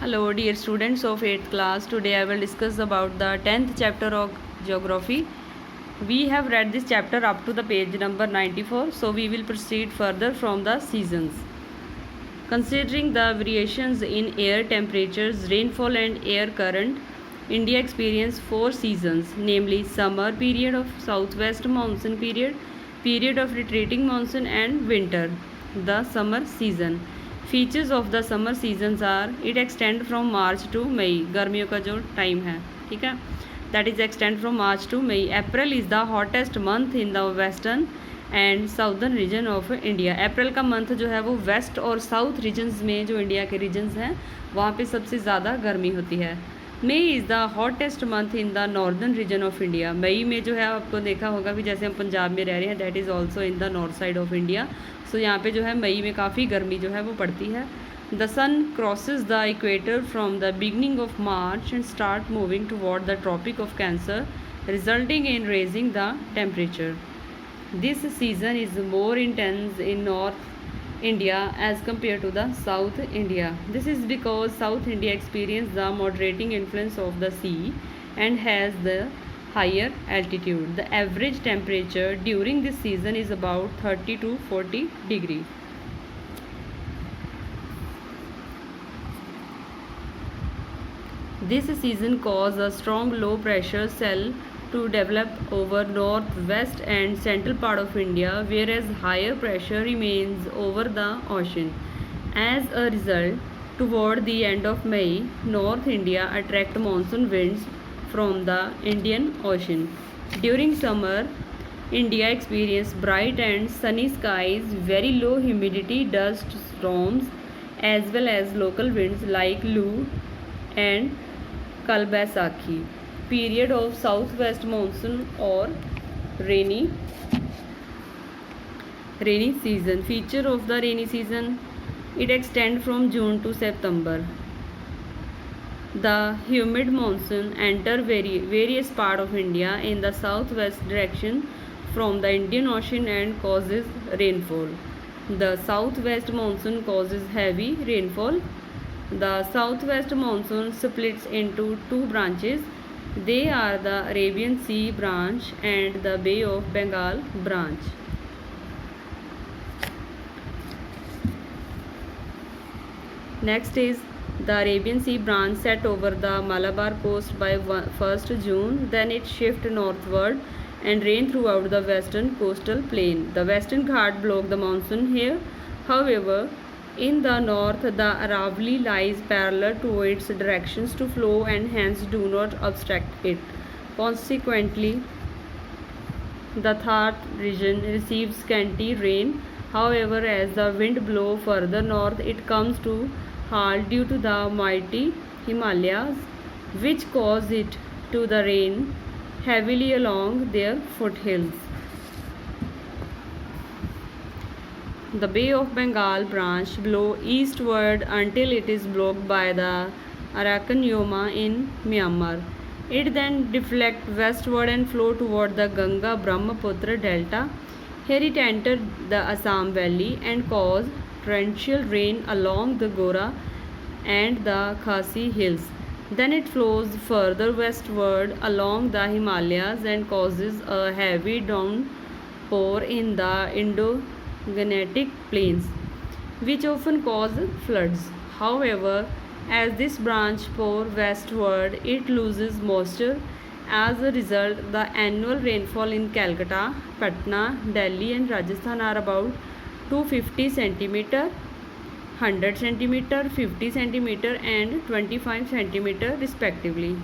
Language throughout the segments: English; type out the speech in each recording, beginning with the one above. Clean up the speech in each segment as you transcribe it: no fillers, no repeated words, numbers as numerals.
Hello dear students of 8th class. Today I will discuss about the 10th chapter of geography. We have read this chapter up to the page number 94, so we will proceed further from the seasons. Considering the variations in air temperatures, rainfall and air current, India experienced 4 seasons, namely summer period of southwest monsoon period of retreating monsoon and winter, the summer season. Features of the summer seasons are it extend from March to May, गर्मियों का जो time है, ठीक है, that is extend from March to May. April is the hottest month in the western and southern region of India. April का month जो है वो वेस्ट और साउथ रीजन्स में, जो इंडिया के रीजन्स हैं, वहाँ पे सबसे ज़्यादा गर्मी होती है. May is the hottest month in the northern region of India. मई में जो है आपको देखा होगा कि जैसे हम पंजाब में रह रहे हैं, that is also in the north side of India. So यहाँ पे जो है मई में काफ़ी गर्मी जो है वो पड़ती है. The sun crosses the equator from the beginning of March and start moving toward the tropic of Cancer, resulting in raising the temperature. This season is more intense in north India as compared to the South India. This is because South India experiences the moderating influence of the sea and has the higher altitude. The average temperature during this season is about 30 to 40 degree. This season caused a strong low pressure cell to develop over northwest and central part of India, whereas higher pressure remains over the ocean. As a result, toward the end of May, North India attract monsoon winds from the Indian Ocean. During summer, India experiences bright and sunny skies, very low humidity, dust storms, as well as local winds like Lu and Kalbaisakhi. Period of southwest monsoon or rainy season. Feature of the rainy season, it extends from June to September. The humid monsoon enter various part of India in the southwest direction from the Indian Ocean and causes rainfall. The southwest monsoon causes heavy rainfall. The southwest monsoon splits into two branches. They are the Arabian Sea branch and the Bay of Bengal branch. Next is the Arabian Sea branch set over the Malabar coast by 1st June. Then it shifts northward and rain throughout the western coastal plain. The Western Ghat block the monsoon here. However, in the north, the Aravalli lies parallel to its directions to flow and hence do not obstruct it. Consequently, the That region receives scanty rain. However, as the wind blows further north, it comes to halt due to the mighty Himalayas, which cause it to the rain heavily along their foothills. The Bay of Bengal branch blows eastward until it is blocked by the Arakan Yoma in Myanmar. It then deflects westward and flows toward the Ganga Brahmaputra delta. Here it enters the Assam valley and causes torrential rain along the Gora and the Khasi hills. Then it flows further westward along the Himalayas and causes a heavy downpour in the Indo-Gangetic plains, which often cause floods. However, as this branch pours westward, it loses moisture. As a result, the annual rainfall in Calcutta, Patna, Delhi and Rajasthan are about 250 centimeter, 100 centimeter, 50 centimeter and 25 centimeter respectively.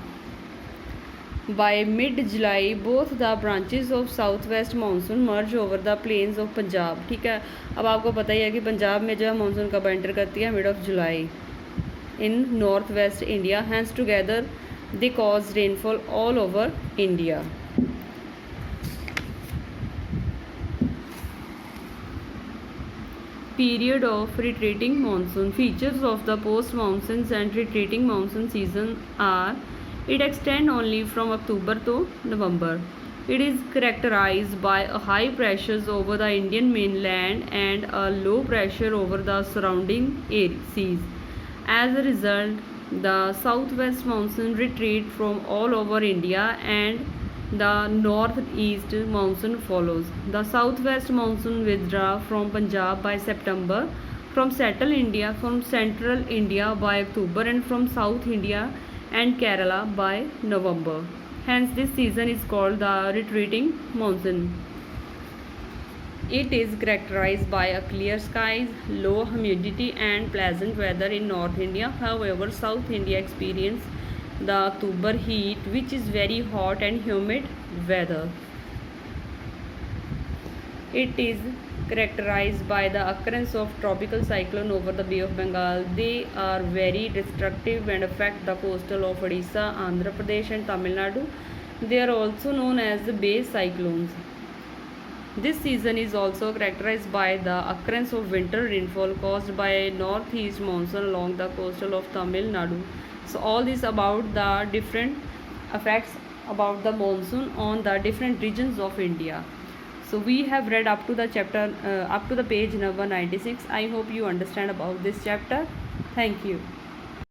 By mid-July, both the branches of southwest monsoon merge over the plains of Punjab. ठीक है, अब आपको पता ही है कि पंजाब में जो है मानसून कब एंटर करती है, mid of July in northwest India. Hence together they cause rainfall all over India. Period of retreating monsoon. Features of the post-monsoons and retreating monsoon season are: it extends only from October to November. It is characterized by a high pressures over the Indian mainland and a low pressure over the surrounding seas. As a result, The southwest monsoon retreat from all over India and the northeast monsoon follows. The southwest monsoon withdraw from Punjab by September, from central India by October, and from South India and Kerala by November. Hence, this season is called the retreating monsoon. It is characterized by a clear skies, low humidity and pleasant weather in North India. However, South India experience the October heat, which is very hot and humid weather. It is characterized by the occurrence of tropical cyclone over the Bay of Bengal. They are very destructive and affect the coastal of Odisha, Andhra Pradesh and Tamil Nadu. They are also known as the Bay cyclones. This season is also characterized by the occurrence of winter rainfall caused by northeast monsoon along the coastal of Tamil Nadu. So all this about the different effects about the monsoon on the different regions of India. So we have read up to the chapter up to the page number 96. I hope you understand about this chapter. Thank you.